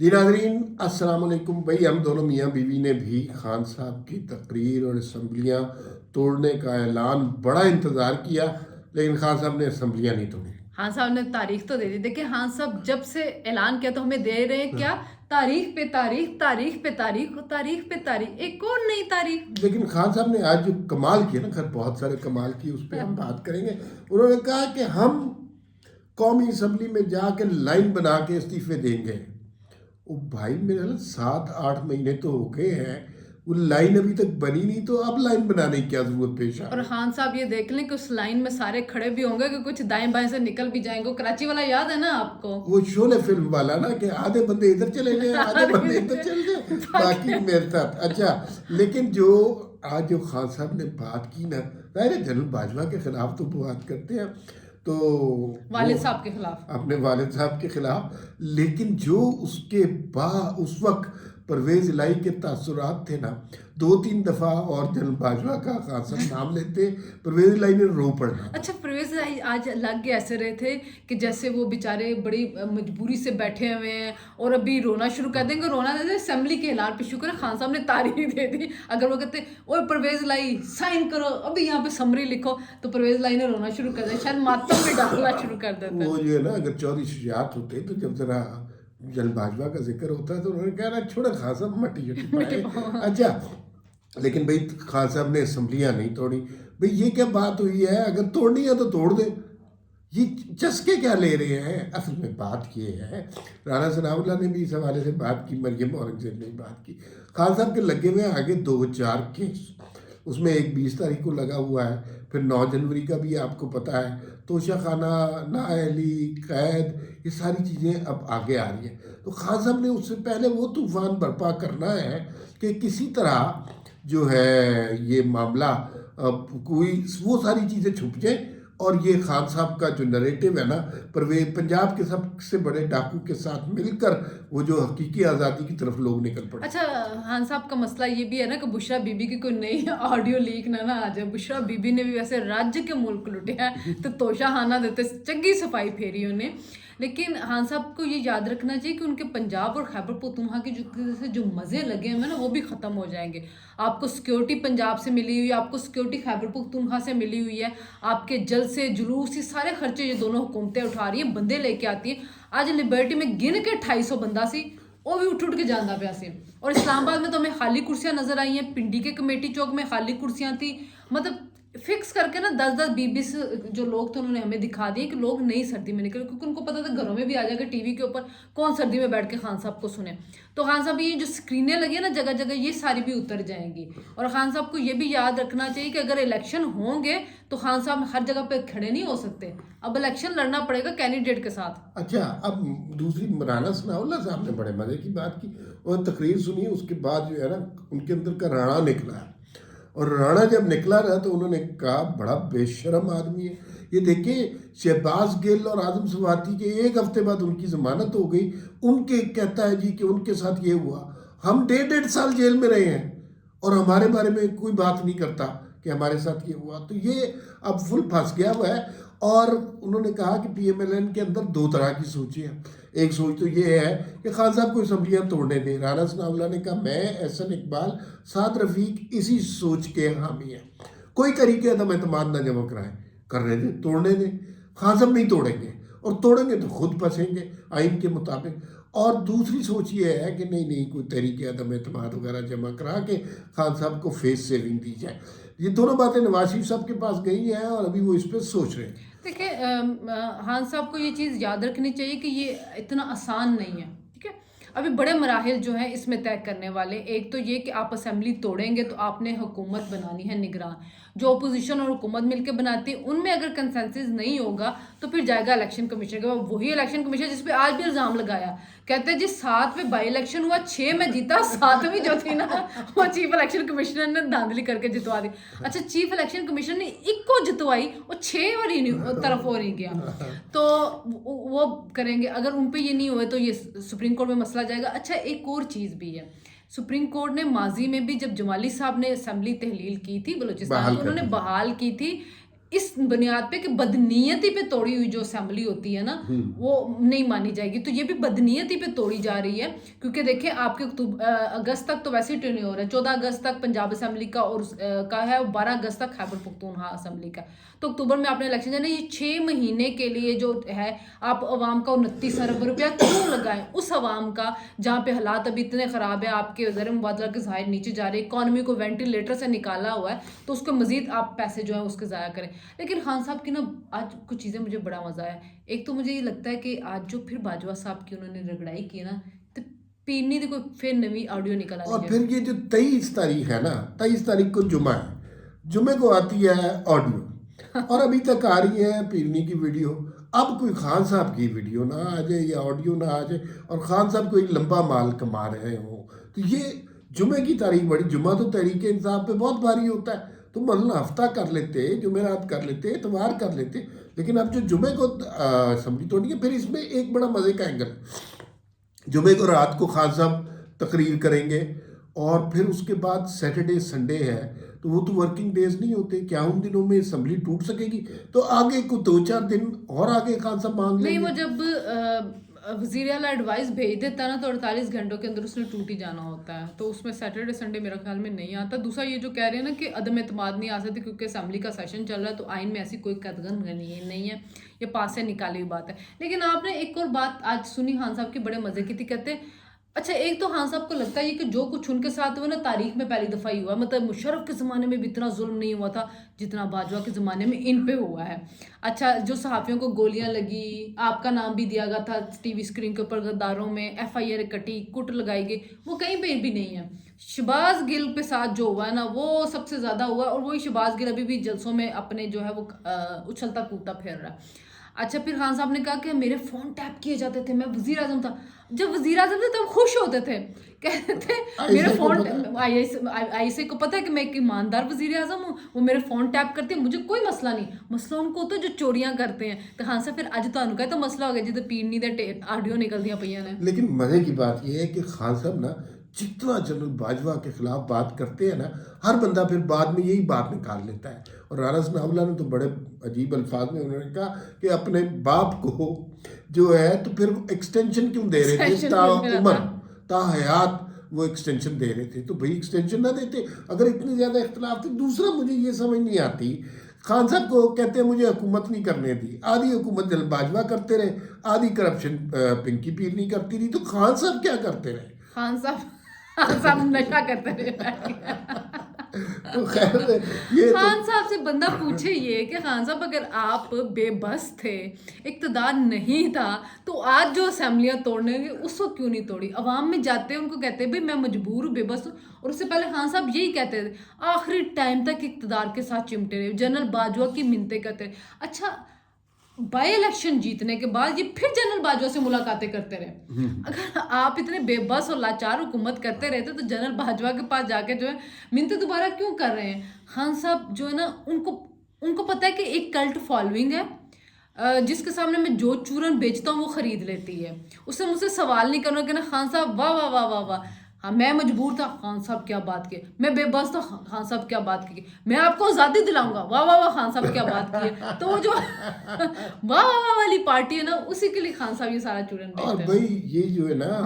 جی ناظرین السلام علیکم. بھائی ہم دونوں میاں بیوی نے بھی خان صاحب کی تقریر اور اسمبلیاں توڑنے کا اعلان بڑا انتظار کیا، لیکن خان صاحب نے اسمبلیاں نہیں توڑی. خان صاحب نے تاریخ تو دے دی. دیکھیں خان صاحب جب سے اعلان کیا تو ہمیں دے رہے ہیں کیا؟ تاریخ پہ تاریخ، تاریخ پہ تاریخ، تاریخ پہ تاریخ، ایک اور نئی تاریخ. لیکن خان صاحب نے آج جو کمال کیا نا، خیر بہت سارے کمال کی، اس پہ ہم بات کریں گے. انہوں نے کہا کہ ہم قومی اسمبلی میں جا کے لائن بنا کے استعفے دیں گے. او بھائی میرے 7-8 مہینے تو ہو گئے ہیں، وہ لائن ابھی تک بنی نہیں، تو اب لائن بنانے کی کیا ضرورت پیش آ اور رہی ہے؟ خان صاحب یہ دیکھ لیں کہ اس لائن میں سارے کھڑے بھی ہوں گے کہ کچھ دائیں بائیں سے نکل بھی جائیں گے. کراچی والا یاد ہے نا آپ کو؟ وہ شعلے فلم والا نا کہ آدھے بندے ادھر چلے گئے، آدھے بندے ادھر چلے گئے، باقی میرے ساتھ. اچھا، لیکن جو آج جو خان صاحب نے بات کی نا، ظاہر ہے جنرل باجوہ کے خلاف تو بات کرتے ہیں، تو والد صاحب کے خلاف، اپنے والد صاحب کے خلاف، لیکن جو اس کے اس وقت پرویز الہی کے تاثرات تھے نا، 2-3 دفعہ اور جنرل باجوہ کا خان صاحب نام لیتے، پرویز الہی نے رو پڑنا. اچھا پرویز آج لگ کے ایسے رہے تھے کہ جیسے وہ بیچارے بڑی مجبوری سے بیٹھے ہوئے ہیں اور ابھی رونا شروع کر دیں گے. رونا دے دیں اسمبلی کے اعلان پہ. شکر ہے خان صاحب نے تاریخ دے دی. اگر وہ کہتے اوے پرویز الہی سائن کرو ابھی یہاں پہ سمری لکھو، تو پرویز الہی نے رونا شروع کر دیا، شاید ماتم میں ڈالنا شروع کر دیتا. وہ جو ہے نا، اگر چودھری شجاعت ہوتے تو جب ذرا جنرل باجوہ کا ذکر ہوتا ہے تو انہوں نے کہا نا چھوڑے خان صاحب مٹی پائے. اچھا، لیکن بھائی خان صاحب نے اسمبلیاں نہیں توڑی. بھئی یہ کیا بات ہوئی ہے؟ اگر توڑنی ہے تو توڑ دیں. یہ چسکے کیا لے رہے ہیں؟ اصل میں بات یہ ہے، رانا ثناء اللہ نے بھی اس حوالے سے بات کی، مریم اورنگزیب نے بھی بات کی. خان صاحب کے لگے ہوئے ہیں آگے 2-4 کیس، اس میں ایک 20 تاریخ کو لگا ہوا ہے، پھر 9 جنوری کا بھی آپ کو پتہ ہے، توشہ خانہ، نااہلی، قید، یہ ساری چیزیں اب آگے آ رہی ہیں. تو خان صاحب نے اس سے پہلے وہ طوفان برپا کرنا ہے کہ کسی طرح جو ہے یہ معاملہ کوئی وہ ساری چیزیں چھپ جائیں، اور یہ خان صاحب کا جو نریٹو ہے نا، پنجاب کے سب سے بڑے ڈاکو کے ساتھ مل کر وہ جو حقیقی آزادی کی طرف لوگ نکل پڑے. اچھا خان صاحب کا مسئلہ یہ بھی ہے نا کہ بشرا بی بی کی کوئی نئی آڈیو لیک نہ آ جائے. بشرا بی بی نے بھی ویسے راجیہ کے ملک لٹے ہیں تو توشہ خانہ دیتے چنگی صفائی پھیری انہیں. لیکن خان صاحب کو یہ یاد رکھنا چاہیے کہ ان کے پنجاب اور خیبر پختونخوا کے جو مزے لگے ہیں نا وہ بھی ختم ہو جائیں گے. آپ کو سیکیورٹی پنجاب سے ملی ہوئی ہے، آپ کو سیکیورٹی خیبر پختونخوا سے ملی ہوئی ہے، آپ کے جلسے جلوس یہ سارے خرچے یہ دونوں حکومتیں اٹھا رہی ہیں، بندے لے کے آتی ہیں. آج لبرٹی میں گن کے 250 بندہ سی، وہ بھی اٹھ کے جانا پیا سی. اور اسلام آباد میں تو ہمیں خالی کرسیاں نظر آئی ہیں، پنڈی کے کمیٹی چوک میں خالی کرسیاں تھیں. مطلب فکس کر کے نا 10-20 جو لوگ تھے انہوں نے ہمیں دکھا دیے کہ لوگ نہیں سردی میں نکلے، کیونکہ ان کو پتا تھا گھروں میں بھی آ جائے گا ٹی وی کے اوپر، کون سردی میں بیٹھ کے خان صاحب کو سنے. تو خان صاحب یہ جو اسکرینیں لگی ہیں نا جگہ جگہ، یہ ساری بھی اتر جائیں گی. اور خان صاحب کو یہ بھی یاد رکھنا چاہیے کہ اگر الیکشن ہوں گے تو خان صاحب ہر جگہ پہ کھڑے نہیں ہو سکتے، اب الیکشن لڑنا پڑے گا کینڈیڈیٹ کے ساتھ. اچھا، اب دوسری رانا ثناء اللہ صاحب نے بڑے مزے کی بات کی، اور تقریر سنی، اس کے بعد جو ہے نا ان کے اندر کا رانا نکلا ہے. اور رانا جب نکلا رہا تو انہوں نے کہا بڑا بے شرم آدمی ہے یہ. دیکھیں شہباز گل اور اعظم سواتی کے 1 ہفتے بعد ان کی ضمانت ہو گئی. ان کے کہتا ہے جی کہ ان کے ساتھ یہ ہوا، ہم 1.5 سال جیل میں رہے ہیں اور ہمارے بارے میں کوئی بات نہیں کرتا کہ ہمارے ساتھ یہ ہوا. تو یہ اب فل پھنس گیا ہوا ہے. اور انہوں نے کہا کہ پی ایم ایل این کے اندر 2 طرح کی سوچیں ہیں. ایک سوچ تو یہ ہے کہ خان صاحب کو اسمبلیاں توڑنے دیں. رانا ثناء اللہ نے کہا میں احسن اقبال سعد رفیق اسی سوچ کے حامی ہیں. کوئی طریقے عدم اعتماد نہ جمع کرائیں، کرنے دیں، توڑنے دیں. خان صاحب نہیں توڑیں گے، اور توڑیں گے تو خود پھنسیں گے آئین کے مطابق. اور دوسری سوچ یہ ہے کہ نہیں کوئی طریقے عدم اعتماد وغیرہ جمع کرا کے خان صاحب کو فیس سیونگ دی جائے. یہ دونوں باتیں نواز شریف صاحب کے پاس گئی ہیں اور ابھی وہ اس پہ سوچ رہے ہیں. دیکھیں خان صاحب کو یہ چیز یاد رکھنی چاہیے کہ یہ اتنا آسان نہیں ہے. ٹھیک ہے، ابھی بڑے مراحل جو ہیں اس میں طے کرنے والے. ایک تو یہ کہ آپ اسمبلی توڑیں گے تو آپ نے حکومت بنانی ہے نگران. جو اپوزیشن اور حکومت مل کے بناتی ہے ان میں اگر کنسنسس نہیں ہوگا تو پھر جائے گا الیکشن کمیشن کے. وہی الیکشن کمیشن جس پہ آج بھی الزام لگایا، کہتے ہیں جی 7 میں بائی الیکشن ہوا، 6 میں جیتا، 7ویں جو تھی نا وہ چیف الیکشن کمشنر نے دھاندلی کر کے جتوا دی. اچھا چیف الیکشن کمیشنر نے 1 کو جتوائی، وہ 6 طرف ہو نہیں گیا. تو وہ کریں گے. اگر ان پہ یہ نہیں ہوئے تو یہ سپریم کورٹ میں مسئلہ جائے گا. اچھا ایک اور چیز بھی ہے، سپریم کورٹ نے ماضی میں بھی جب جمالی صاحب نے اسمبلی تحلیل کی تھی بلوچستان کی، انہوں نے بحال کی تھی اس بنیاد پہ کہ بدنیتی پہ توڑی ہوئی جو اسمبلی ہوتی ہے نا وہ نہیں مانی جائے گی. تو یہ بھی بدنیتی پہ توڑی جا رہی ہے کیونکہ دیکھیں آپ کے اگست تک تو ویسے ہی ٹرینیور ہے, 14 اگست تک پنجاب اسمبلی کا اور کا ہے, 12 اگست تک خیبر پختونخوا اسمبلی کا. تو اکتوبر میں آپ نے الیکشن جانا, یہ 6 مہینے کے لیے جو ہے آپ عوام کا 29 ارب روپیہ کیوں لگائیں اس عوام کا جہاں پہ حالات ابھی اتنے خراب ہیں, آپ کے زر مبادلہ کے ظاہر نیچے جا رہے, اکانومی کو وینٹیلیٹر سے نکالا ہوا ہے, تو اس کو مزید آپ پیسے جو ہیں اس کے ضائع کریں. لیکن خان صاحب کی نا آج کچھ چیزیں مجھے بڑا مزہ آیا. ایک تو مجھے یہ لگتا ہے کہ آج جو پھر باجوہ صاحب کی انہوں نے رگڑائی کی نا, تو پیرنی دی کوئی پھر نوی آڈیو نکل آ اور پھر یہ جو 23 تاریخ ہے نا, 23 تاریخ کو جمعہ ہے, جمعے کو آتی ہے آڈیو, اور ابھی تک آ رہی ہے پیرنی کی ویڈیو. اب کوئی خان صاحب کی ویڈیو نہ آ جائے یا آڈیو نہ آ جائے اور خان صاحب کوئی لمبا مال کما رہے ہوں, تو یہ جمعے کی تاریخ بڑی, جمعہ تو تحریک انصاف پہ بہت بھاری ہوتا ہے, تو مثلا ہفتہ کر لیتے, جمعرات کر لیتے, اتوار کر لیتے, لیکن اب جو جمعے کو اسمبلی توڑی ہے, پھر اس میں ایک بڑا مزے کا اینگل, جمعے کو رات کو خان صاحب تقریر کریں گے, اور پھر اس کے بعد سیٹرڈے سنڈے ہے, تو وہ تو ورکنگ ڈیز نہیں ہوتے, کیا ان دنوں میں اسمبلی ٹوٹ سکے گی؟ تو آگے کو 2-4 دن اور آگے خان صاحب مانگ لیں نہیں. گے. وہ جب وزیر اعلیٰ ایڈوائس بھیج دیتا ہے نا, تو 48 گھنٹوں کے اندر اس نے ٹوٹ ہی جانا ہوتا ہے, تو اس میں سیٹرڈے سنڈے میرا خیال میں نہیں آتا. دوسرا یہ جو کہہ رہے ہیں نا کہ عدم اعتماد نہیں آ سکتی کیونکہ اسمبلی کا سیشن چل رہا ہے, تو آئین میں ایسی کوئی قدغن نہیں ہے, یہ پاس سے نکالی ہوئی بات ہے. لیکن آپ نے ایک اور بات آج سنی خان صاحب کی, بڑے مزے کی تھی. کہتے اچھا ایک تو خان صاحب کو لگتا ہے کہ جو کچھ ان کے ساتھ ہوا نا تاریخ میں پہلی دفعہ ہی ہوا, مطلب مشرف کے زمانے میں بھی اتنا ظلم نہیں ہوا تھا جتنا باجوہ کے زمانے میں ان پہ ہوا ہے. اچھا جو صحافیوں کو گولیاں لگی, آپ کا نام بھی دیا گیا تھا ٹی وی اسکرین کے اوپر, غداروں میں FIR کٹی, کٹ لگائی گئی, وہ کہیں پہ بھی نہیں ہے. شہباز گل کے ساتھ جو ہوا ہے نا وہ سب سے زیادہ ہوا, اور وہی شہباز گل ابھی بھی جلسوں میں اپنے جو ہے وہ اچھلتا کودتا پھیر رہا ہے. اچھا پھر خان صاحب نے کہا کہ میرے فون ٹیپ کیے جاتے تھے, میں وزیر اعظم تھا. جب وزیر اعظم تھے تب خوش ہوتے تھے, کہتے تھے میرے فون, آئی سے کو پتہ ہے کہ میں ایک ایماندار وزیر اعظم ہوں, وہ میرے فون ٹیپ کرتے ہیں, مجھے کوئی مسئلہ نہیں. مسئلہ ان کو ہوتا ہے جو چوریاں کرتے ہیں. تو خان صاحب پھر اج تانوں کہا تو مسئلہ ہو گیا جی, تو پیڑنی دے آڈیو نکل دیا پئیاں نے. لیکن مزے کی بات یہ ہے کہ خان صاحب نا جتنا جنرل باجوہ کے خلاف بات کرتے ہیں نا, ہر بندہ پھر بعد میں یہی بات نکال لیتا ہے. اور رانا ثناء اللہ نے تو بڑے عجیب الفاظ میں انہوں نے کہا کہ اپنے باپ کو جو ہے تو پھر ایکسٹینشن کیوں دے رہے تھے, تا عمر تا حیات وہ ایکسٹینشن دے رہے تھے, تو بھئی ایکسٹینشن نہ دیتے اگر اتنے زیادہ اختلاف تھے. دوسرا مجھے یہ سمجھ نہیں آتی, خان صاحب کو کہتے ہیں مجھے حکومت نہیں کرنے دی, آدھی حکومت جنرل باجوہ کرتے رہے, آدھی کرپشن پنکی پیرنی کرتی رہی, تو خان صاحب کیا کرتے رہے؟ خان صاحب نشہ کرتے رہے. تو خیر یہ خان صاحب سے بندہ پوچھے یہ کہ خان صاحب اگر آپ بے بس تھے, اقتدار نہیں تھا, تو آج جو اسمبلیاں توڑنے گے اس کو کیوں نہیں توڑی؟ عوام میں جاتے ان کو کہتے بھائی میں مجبور ہوں, بے بس ہوں. اور اس سے پہلے خان صاحب یہی کہتے تھے, آخری ٹائم تک اقتدار کے ساتھ چمٹے رہے, جنرل باجوہ کی منتیں کرتے رہے. اچھا بائی الیکشن جیتنے کے بعد یہ پھر جنرل باجوہ سے ملاقاتیں کرتے رہے. اگر آپ اتنے بے بس اور لاچار حکومت کرتے رہتے تو جنرل باجوہ کے پاس جا کے جو ہے منتیں دوبارہ کیوں کر رہے ہیں؟ خان صاحب جو ہے نا ان کو پتہ ہے کہ ایک کلٹ فالوئنگ ہے جس کے سامنے میں جو چورن بیچتا ہوں وہ خرید لیتی ہے. اس سے مجھ سے سوال نہیں کرنا کہ نا خان صاحب واہ واہ واہ واہ واہ, ہاں میں مجبور تھا, خان صاحب کیا بات کی, میں بے بس تھا, خان صاحب کیا بات کی, میں آپ کو آزادی دلاؤں گا, واہ واہ واہ خان صاحب کیا بات کی ہے. تو وہ جو واہ واہ واہ والی پارٹی ہے نا اسی کے لیے خان صاحب یہ سارا چورن بیچتے ہیں. اور بھائی یہ جو ہے نا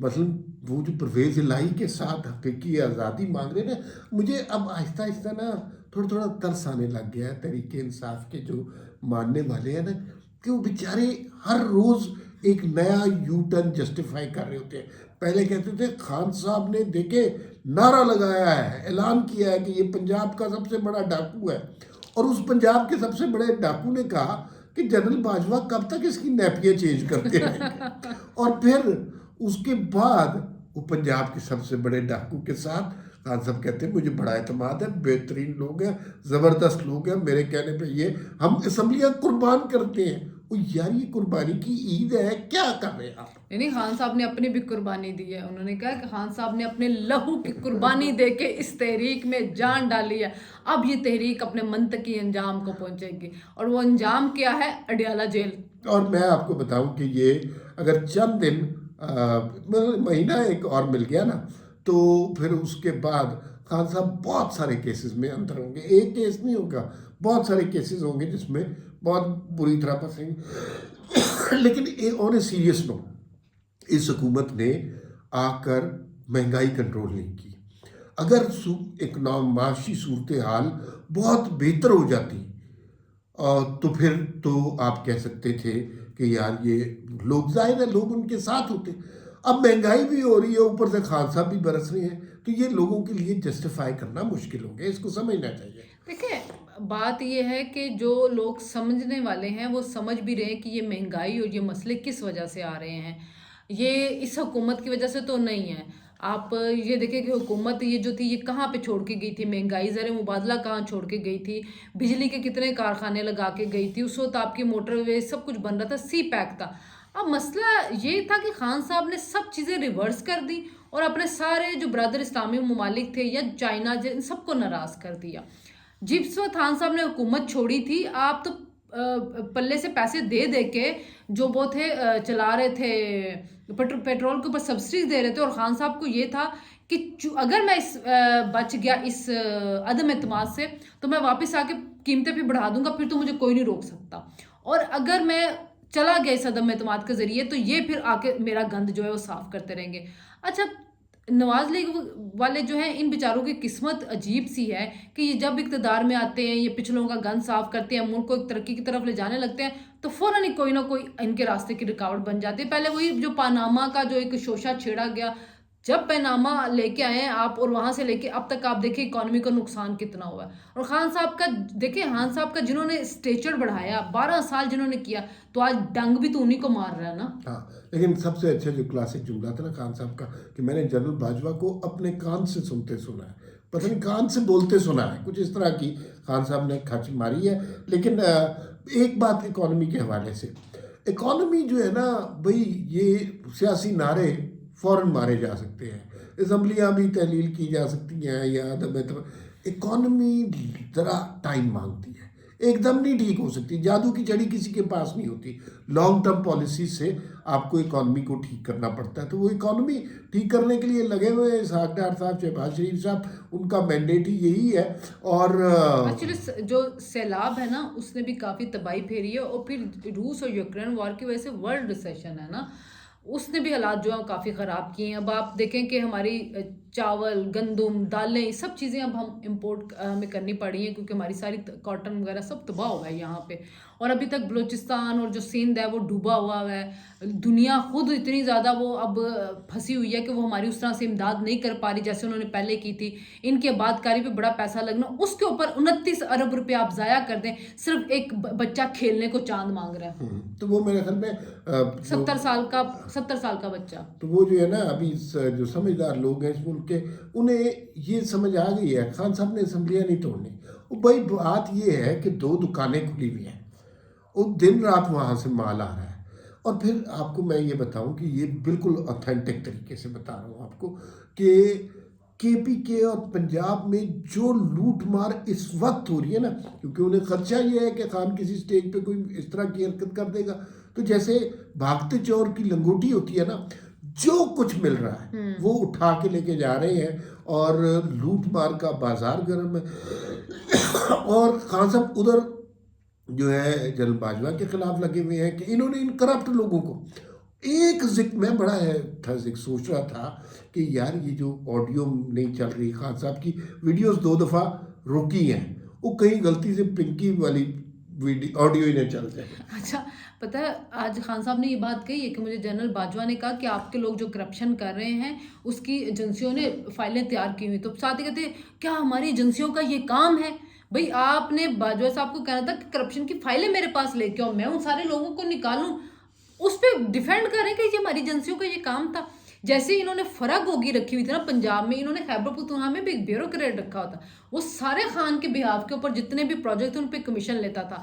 مثلا وہ جو پرویز الہی کے ساتھ حقیقی آزادی مانگ رہے ہیں نا, مجھے اب آہستہ آہستہ نا تھوڑا تھوڑا ترس آنے لگ گیا ہے تحریک انصاف کے جو ماننے والے ہیں نا, کہ وہ بیچارے ہر روز ایک نیا یو ٹرن جسٹیفائی کر رہے ہوتے ہیں. پہلے کہتے تھے خان صاحب نے دیکھے نعرہ لگایا ہے, اعلان کیا ہے کہ یہ پنجاب کا سب سے بڑا ڈاکو ہے, اور اس پنجاب کے سب سے بڑے ڈاکو نے کہا کہ جنرل باجوہ کب تک اس کی نیپیاں چینج کرتے ہیں. اور پھر اس کے بعد وہ پنجاب کے سب سے بڑے ڈاکو کے ساتھ خان صاحب کہتے ہیں مجھے بڑا اعتماد ہے, بہترین لوگ ہیں, زبردست لوگ ہیں, میرے کہنے پہ یہ ہم اسمبلیاں قربان کرتے ہیں. وہ یار یہ قربانی کی عید ہے, کیا کر رہے ہیں آپ؟ نہیں خان صاحب نے اپنی بھی قربانی دی ہے. انہوں نے کہا کہ خان صاحب نے اپنے لہو کی قربانی دے کے اس تحریک میں جان ڈالی ہے, اب یہ تحریک اپنے منطقی انجام کو پہنچے گی, اور وہ انجام کیا ہے؟ اڈیالہ جیل. اور میں آپ کو بتاؤں کہ یہ اگر چند دن مہینہ ایک اور مل گیا نا, تو پھر اس کے بعد خان صاحب بہت سارے کیسز میں اندر ہوں گے، ایک کیس نہیں ہوگا، بہت سارے کیسز ہوں گے جس میں بہت بری طرح پھنسیں گے. لیکن آن اے سیریس نوٹ اس حکومت نے آ کر مہنگائی کنٹرول نہیں کی. اگر معاشی صورتحال بہت بہتر ہو جاتی تو پھر تو آپ کہہ سکتے تھے کہ یار یہ لوگ، ظاہر ہے لوگ ان کے ساتھ ہوتے. اب مہنگائی بھی ہو رہی ہے، اوپر سے خان صاحب بھی برس رہے ہیں، تو یہ لوگوں کے لیے جسٹیفائی کرنا مشکل ہو گیا. اس کو سمجھنا چاہیے. دیکھیں بات یہ ہے کہ جو لوگ سمجھنے والے ہیں وہ سمجھ بھی رہے ہیں کہ یہ مہنگائی اور یہ مسئلے کس وجہ سے آ رہے ہیں. یہ اس حکومت کی وجہ سے تو نہیں ہے. آپ یہ دیکھیں کہ حکومت یہ جو تھی یہ کہاں پہ چھوڑ کے گئی تھی، مہنگائی زر مبادلہ کہاں چھوڑ کے گئی تھی، بجلی کے کتنے کارخانے لگا کے گئی تھی. اس وقت آپ کی موٹر وے سب کچھ بن رہا تھا، سی پیک تھا. اب مسئلہ یہ تھا کہ خان صاحب نے سب چیزیں ریورس کر دی اور اپنے سارے جو برادر اسلامی ممالک تھے یا چائنا ان سب کو ناراض کر دیا. جس وقت خان صاحب نے حکومت چھوڑی تھی آپ تو پلے سے پیسے دے دے کے جو وہ تھے چلا رہے تھے، پیٹرول کے اوپر سبسڈیز دے رہے تھے. اور خان صاحب کو یہ تھا کہ اگر میں بچ گیا اس عدم اعتماد سے تو میں واپس آ کے قیمتیں بھی بڑھا دوں گا، پھر تو مجھے کوئی نہیں روک سکتا. اور اگر میں چلا گیا اس عدم اعتماد کے ذریعے تو یہ پھر آ کے میرا گند جو ہے وہ صاف کرتے رہیں گے. اچھا نواز لیگ والے جو ہیں ان بیچاروں کی قسمت عجیب سی ہے کہ یہ جب اقتدار میں آتے ہیں یہ پچھلوں کا گند صاف کرتے ہیں، ملک کو ایک ترقی کی طرف لے جانے لگتے ہیں تو فوراً ہی کوئی نہ کوئی ان کے راستے کی رکاوٹ بن جاتی ہے. پہلے وہی جو پاناما کا جو ایک شوشہ چھیڑا گیا، جب پاناما لے کے آئے ہیں آپ اور وہاں سے لے کے اب تک آپ دیکھیں اکانومی کا نقصان کتنا ہوا ہے. اور خان صاحب کا دیکھیں، خان صاحب کا جنہوں نے اسٹیچر بڑھایا 12 سال جنہوں نے کیا، تو آج ڈنگ بھی تو انہی کو مار رہا ہے نا. ہاں لیکن سب سے اچھا جو کلاسک جملہ تھا نا خان صاحب کا کہ میں نے جنرل باجوہ کو اپنے کان سے سنتے سنا ہے، پتہ نہیں کان سے بولتے سنا ہے، کچھ اس طرح کی خان صاحب نے کھچ ماری ہے. لیکن ایک بات اکانومی کے حوالے سے، اکانومی جو ہے نا بھئی یہ سیاسی نعرے فوراً مارے جا سکتے ہیں، اسمبلیاں بھی تحلیل کی جا سکتی ہیں یا اکانومی ذرا ٹائم مانگتی ہے، ایک دم نہیں ٹھیک ہو سکتی. جادو کی چھڑی کسی کے پاس نہیں ہوتی. لانگ ٹرم پالیسی سے آپ کو اکانومی کو ٹھیک کرنا پڑتا ہے. تو وہ اکانومی ٹھیک کرنے کے لیے لگے ہوئے اسحاق ڈار صاحب، شہباز شریف صاحب، ان کا مینڈیٹ ہی یہی ہے. اور ایکچولی جو سیلاب ہے نا اس نے بھی کافی تباہی پھیری ہے، اور پھر روس اور یوکرین وار کی وجہ سے ورلڈ ریسیشن ہے نا، اس نے بھی حالات جو ہیں کافی خراب کیے ہیں. اب آپ دیکھیں کہ ہماری چاول، گندم، دالیں، سب چیزیں اب ہم امپورٹ ہمیں کرنی پڑی ہیں کیونکہ ہماری ساری کاٹن وغیرہ سب تباہ ہو گیا ہے یہاں پہ. اور ابھی تک بلوچستان اور جو سندھ ہے وہ ڈوبا ہوا ہے. دنیا خود اتنی زیادہ وہ اب پھنسی ہوئی ہے کہ وہ ہماری اس طرح سے امداد نہیں کر پا رہی جیسے انہوں نے پہلے کی تھی. ان کی آباد کاری پہ بڑا پیسہ لگنا، اس کے اوپر 29 ارب روپے آپ ضائع کر دیں، صرف ایک بچہ کھیلنے کو چاند مانگ رہا ہے. تو وہ میرے خیال میں 70 سال کا بچہ. تو وہ جو ہے نا ابھی جو سمجھدار لوگ ہیں اس ملک کے، انہیں یہ سمجھ آ گئی ہے خان صاحب نے اسمبلیاں نہیں توڑنی. بھائی بات یہ ہے کہ 2 دکانیں کھلی ہوئی ہیں، وہ دن رات وہاں سے مال آ رہا ہے. اور پھر آپ کو میں یہ بتاؤں کہ یہ بالکل اوتھینٹک طریقے سے بتا رہا ہوں آپ کو کہ کے پی کے اور پنجاب میں جو لوٹ مار اس وقت ہو رہی ہے نا، کیونکہ انہیں خدشہ یہ ہے کہ خان کسی سٹیج پہ کوئی اس طرح کی حرکت کر دے گا تو جیسے بھاگتے چور کی لنگوٹی ہوتی ہے نا، جو کچھ مل رہا ہے وہ اٹھا کے لے کے جا رہے ہیں اور لوٹ مار کا بازار گرم ہے. اور خان صاحب ادھر جو ہے جنرل باجوہ کے خلاف لگے ہوئے ہیں کہ انہوں نے ان کرپٹ لوگوں کو ایک ذکر میں بڑا سوچ رہا تھا کہ یار یہ جو آڈیو نہیں چل رہی، خان صاحب کی ویڈیوز 2 دفعہ روکی ہیں، وہ کہیں غلطی سے پنکی والی آڈیو ہی نہیں چلتے. اچھا پتہ ہے آج خان صاحب نے یہ بات کہی ہے کہ مجھے جنرل باجوہ نے کہا کہ آپ کے لوگ جو کرپشن کر رہے ہیں اس کی ایجنسیوں نے فائلیں تیار کی ہوئی. تو ساتھ ہی کہتے ہیں کیا ہماری ایجنسیوں کا یہ کام ہے؟ بھئی آپ نے باجوہ صاحب کو کہنا تھا کہ کرپشن کی فائلیں میرے پاس لے کے آؤ، میں ان سارے لوگوں کو نکالوں، اس پہ ڈیفینڈ کریں کہ یہ ہماری ایجنسیوں کا یہ کام تھا. جیسے انہوں نے فرق ہوگی رکھی ہوئی تھی نا پنجاب میں، انہوں نے خیبر پختونخوا میں بھی ایک بیوروکریٹ رکھا ہوتا، وہ سارے خان کے بہاف کے اوپر جتنے بھی پروجیکٹ تھے ان پہ کمیشن لیتا تھا.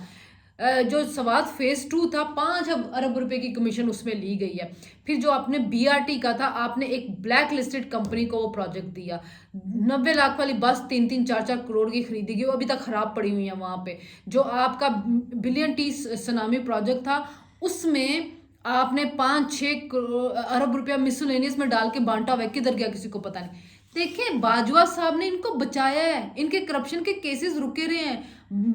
جو سوات فیز 2 تھا 5 ارب روپے کی کمیشن اس میں لی گئی ہے. پھر جو آپ نے بی آر ٹی کا تھا، آپ نے ایک بلیک لسٹڈ کمپنی کو وہ پروجیکٹ دیا. 90 لاکھ والی بس 3-3 4-4 کروڑ کی خریدی گئی، وہ ابھی تک خراب پڑی ہوئی ہیں وہاں پہ. جو آپ کا بلین ٹی سنامی پروجیکٹ تھا اس میں آپ نے 5-6 ارب روپیہ مسلینیس میں ڈال کے بانٹا ہوا ہے، کدھر گیا کسی کو پتہ نہیں. دیکھیں باجوہ صاحب نے ان کو بچایا ہے, ان کے کرپشن کے کیسز رکے رہے ہیں,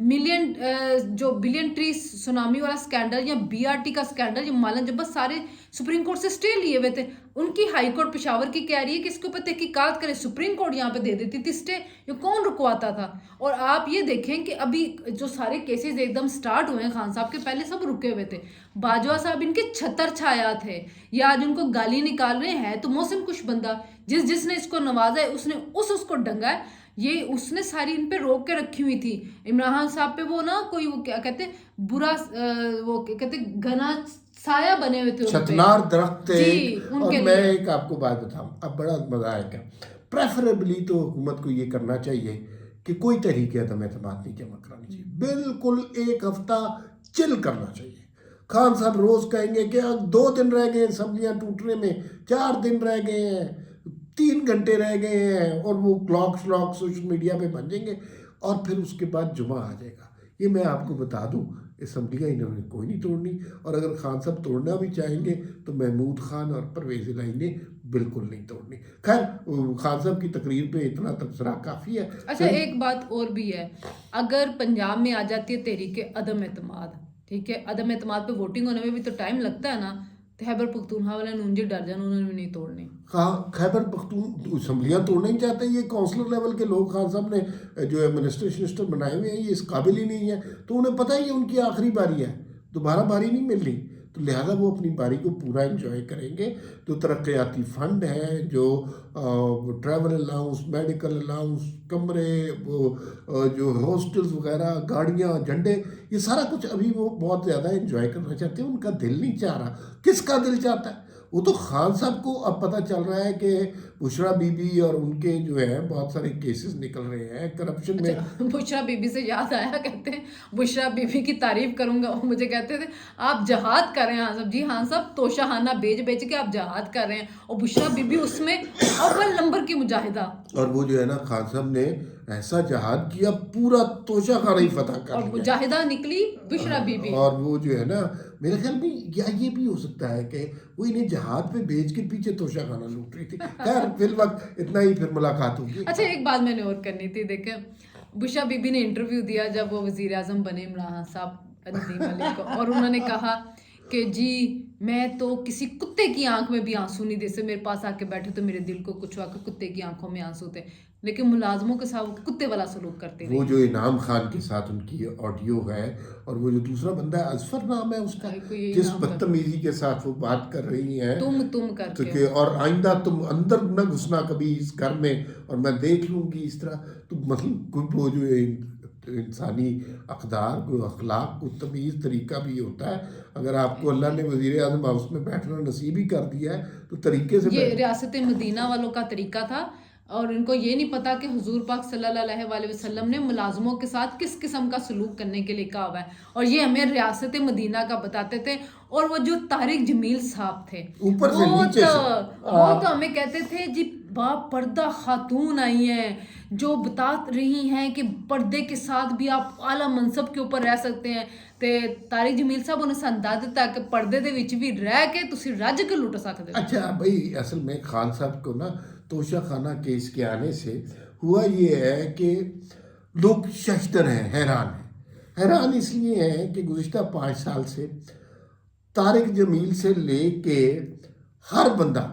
بلین ٹری سونامی والا سکینڈل یا بی آر ٹی کا سکینڈل, یہ مالن جبس سارے سپریم کورٹ سے سٹے لیے ہوئے تھے. ان کی ہائی کورٹ پشاور کی کہہ رہی ہے کہ اس کے اوپر تحقیقات کرے, سپریم کورٹ یہاں پہ دے دیتی تھی سٹے, یہ کون رکواتا تھا. اور آپ یہ دیکھیں کہ ابھی جو سارے کیسز ایک دم سٹارٹ ہوئے ہیں خان صاحب کے, پہلے سب رکے ہوئے تھے. باجوہ صاحب ان کے چھتر چھایا تھے, یہ آج ان کو گالی نکال رہے ہیں تو محسن کچھ بندہ جس نے اس کو نوازا ہے اس نے اس کو ڈنگا ہے, یہ اس نے ساری ان پہ روک کے رکھی ہوئی تھی. عمران خان صاحب پہ وہ نا کوئی وہ کیا کہتے ہیں برا, وہ کہتے ہیں گھنا سایہ بنے ہوئے تھے, چھتنار درخت تھے. اور میں میں ایک آپ کو بات بتاؤں, اب بڑا مزہ آئے گا. پریفریبلی تو حکومت کو یہ کرنا چاہیے کہ کوئی تحریک عدم اعتماد نہیں جمع کرانی چاہیے, بالکل 1 ہفتہ چل کرنا چاہیے. خان صاحب روز کہیں گے کہ 2 دن رہ گئے ہیں اسمبلیاں ٹوٹنے میں, 4 دن رہ گئے ہیں, 3 گھنٹے رہ گئے ہیں, اور وہ کلاک شلاک سوشل میڈیا پہ بن جائیں گے, اور پھر اس کے بعد جمعہ آ جائے گا. یہ میں آپ کو بتا دوں, اسمبلیاں انہوں نے کوئی نہیں توڑنی, اور اگر خان صاحب توڑنا بھی چاہیں گے تو محمود خان اور پرویز الہی نے بالکل نہیں توڑنی. خیر خان صاحب کی تقریر پہ اتنا تبصرہ کافی ہے. اچھا ایک بات اور بھی ہے, اگر پنجاب میں آ جاتی ہے تحریک عدم اعتماد, ٹھیک ہے, عدم اعتماد پہ ووٹنگ ہونے میں بھی تو ٹائم لگتا ہے نا, خیبر پختونخوا والے نونجے ڈر جان, انہوں نے بھی نہیں توڑنی. ہاں خیبر پختون اسمبلیاں توڑنا ہی چاہتے ہیں, یہ کونسلر لیول کے لوگ خان صاحب نے جو ہے منسٹر بنائے ہوئے ہیں, یہ اس قابل ہی نہیں ہے. تو انہیں پتہ ہی ہے ان کی آخری باری ہے, دوبارہ باری نہیں مل رہی, تو لہٰذا وہ اپنی باری کو پورا انجوائے کریں گے. جو ترقیاتی فنڈ ہے, جو ٹریول الاؤنس, میڈیکل الاؤنس, کمرے, وہ جو ہاسٹلز وغیرہ, گاڑیاں, جھنڈے, یہ سارا کچھ ابھی وہ بہت زیادہ انجوائے کرنا چاہتے ہیں. ان کا دل نہیں چاہ رہا. کس کا دل چاہتا ہے؟ وہ تو خان صاحب کو اب پتہ چل رہا ہے کہ بشرا بی بی اور ان کے جو ہے بہت سارے کیسز نکل رہے ہیں کرپشن میں. بشرا بی بی سے یاد آیا, کہتے ہیں بشرا بی بی کی تعریف کروں گا, وہ مجھے کہتے تھے آپ جہاد کر رہے ہیں. ہاں صاحب, جی ہاں صاحب, توشہ خانہ بیچ کے آپ جہاد کر رہے ہیں, اور بشرا بی بی اس میں اول نمبر کی مجاہدہ. اور وہ جو ہے نا خان صاحب نے ایسا جہاد کیا, پورا توشہ خانہ ہی فتح کر اور لیا, مجاہدہ نکلی بشرا بی بی. اور وہ جو ہے نا میرے خیال میں یا یہ بھی ہو سکتا ہے کہ وہ انہیں جہاد پہ بھیج کے پیچھے توشہ خانہ لوٹ رہی تھی. خیر فی الوقت اتنا ہی, پھر ملاقات ہوگی. اچھا ایک بات میں نے اور کرنی تھی, دیکھیں بشرا بی بی نے انٹرویو دیا جب وہ وزیر اعظم بنے عمران صاحب ندیم علی کو, اور انہوں نے کہا کہ جی میں تو کسی کتے کی آنکھ میں بھی آنسو نہیں دے سکتے, میرے پاس آ کے بیٹھے تو میرے دل کو کچھ ہوا کہ کتے کی آنکھوں میں آنسو تھے, لیکن ملازموں کے ساتھ وہ کتے والا سلوک کرتے رہے. وہ جو انعام خان کے ساتھ ان کی آڈیو ہے, اور وہ جو دوسرا بندہ ہے اظفر نام ہے اس کا, جس بدتمیزی کے ساتھ وہ بات کر رہی ہیں تم کر کے, اور آئندہ تم اندر نہ گھسنا کبھی اس گھر میں, اور میں دیکھ لوں گی اس طرح. تو مطلب کوئی وہ جو انسانی اقدار, کوئی اخلاق, کوئی تمیز طریقہ بھی ہوتا ہے. اگر آپ کو اللہ نے وزیر اعظم ہاؤس میں بیٹھنا نصیب ہی کر دیا ہے تو طریقے سے, یہ ریاست مدینہ والوں کا طریقہ تھا, اور ان کو یہ نہیں پتا کہ حضور پاک صلی اللہ علیہ وآلہ وسلم نے ملازموں کے ساتھ کس قسم کا سلوک کرنے کے لیے کہا ہوا ہے, اور یہ ہمیں ریاست مدینہ کا بتاتے تھے. اور وہ جو طارق جمیل صاحب تھے, اوپر سے نیچے سے وہ تو ہمیں کہتے تھے جی با پردہ خاتون آئی ہیں جو بتا رہی ہیں کہ پردے کے ساتھ بھی آپ اعلیٰ منصب کے اوپر رہ سکتے ہیں. تے طارق جمیل صاحب انہیں سمجھا دیتا ہے کہ پردے دے وچ بھی رہ کے تسی رج کے لٹ سکتے ہو. اچھا بھائی, اصل میں خان صاحب کو نا توشہ خانہ کیس کے آنے سے ہوا یہ ہے کہ لوگ ششدر ہیں, حیران اس لیے ہیں کہ گزشتہ 5 سال سے طارق جمیل سے لے کے ہر بندہ,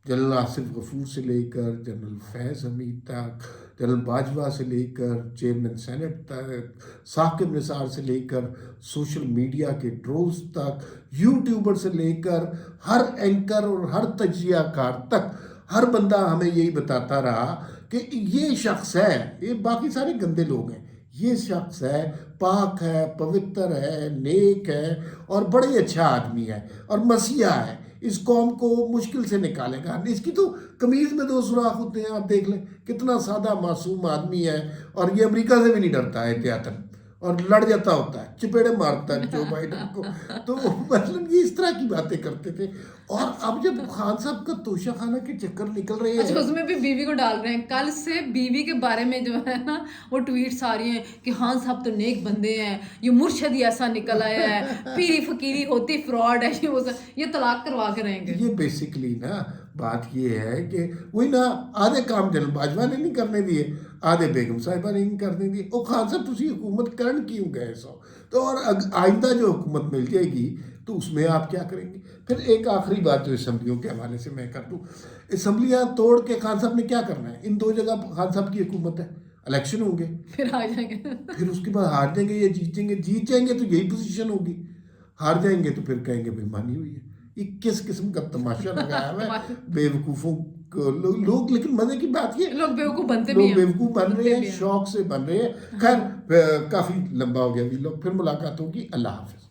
جنرل آصف غفور سے لے کر جنرل فیض حمید تک, جنرل باجوہ سے لے کر چیئرمین سینٹ تک, ثاقب نثار سے لے کر سوشل میڈیا کے ٹرولز تک, یوٹیوبر سے لے کر ہر اینکر اور ہر تجزیہ کار تک, ہر بندہ ہمیں یہی بتاتا رہا کہ یہ شخص ہے, یہ باقی سارے گندے لوگ ہیں, یہ شخص ہے, پاک ہے, پوتر ہے, نیک ہے, اور بڑے اچھا آدمی ہے, اور مسیحا ہے, اس قوم کو مشکل سے نکالے گا. اس کی تو قمیض میں 2 سوراخ ہوتے ہیں, آپ دیکھ لیں کتنا سادہ معصوم آدمی ہے, اور یہ امریکہ سے بھی نہیں ڈرتا ہے احتیاطاً, اور لڑ جاتا ہوتا ہے, چپیڑے مارتا ہے جو بائیڈن کو. تو مطلب یہ اس طرح کی باتیں کرتے تھے. اور اب جب خان صاحب کا توشہ خانہ کے چکر نکل رہے ہیں, اچھا اس میں بھی بیوی کو ڈال رہے ہیں, کل سے بیوی کے بارے میں جو ہے نا وہ ٹویٹس آ رہی ہیں کہ خان صاحب تو نیک بندے ہیں, یہ مرشد ہی ایسا نکل آیا ہے, پیری فقیری ہوتی فراڈ ہے, یہ طلاق کروا کے رہیں گے. یہ بیسکلی نا بات یہ ہے کہ وہی نا آدھے کام جنرل باجوہ نے نہیں کرنے دیے, آدھے بیگم صاحبہ نے نہیں کرنے دیے. وہ خان صاحب تسی حکومت کرن کیوں گئے سو؟ تو اور آئندہ جو حکومت مل جائے گی تو اس میں آپ کیا کریں گے؟ پھر ایک آخری بات جو اسمبلیوں کے حوالے سے میں کر دوں, اسمبلیاں توڑ کے خان صاحب نے کیا کرنا ہے؟ ان 2 جگہ خان صاحب کی حکومت ہے, الیکشن ہوں گے, پھر آ جائیں گے, پھر اس کے بعد ہار جائیں گے یا جیت جائیں گے تو یہی پوزیشن ہوگی, ہار جائیں گے تو پھر کہیں گے بےمانی ہوئی ہے. یہ کس قسم کا تماشا لگایا ہوا ہے بے وقوفوں کو لوگ. لیکن مزے کی بات یہ لوگ بیوقوف بنتے بھی لوگ ہیں, بیوقوف بن رہے ہیں, شوق سے بن رہے ہیں. خیر کافی لمبا ہو گیا بھی لوگ, پھر ملاقات ہوگی. اللہ حافظ.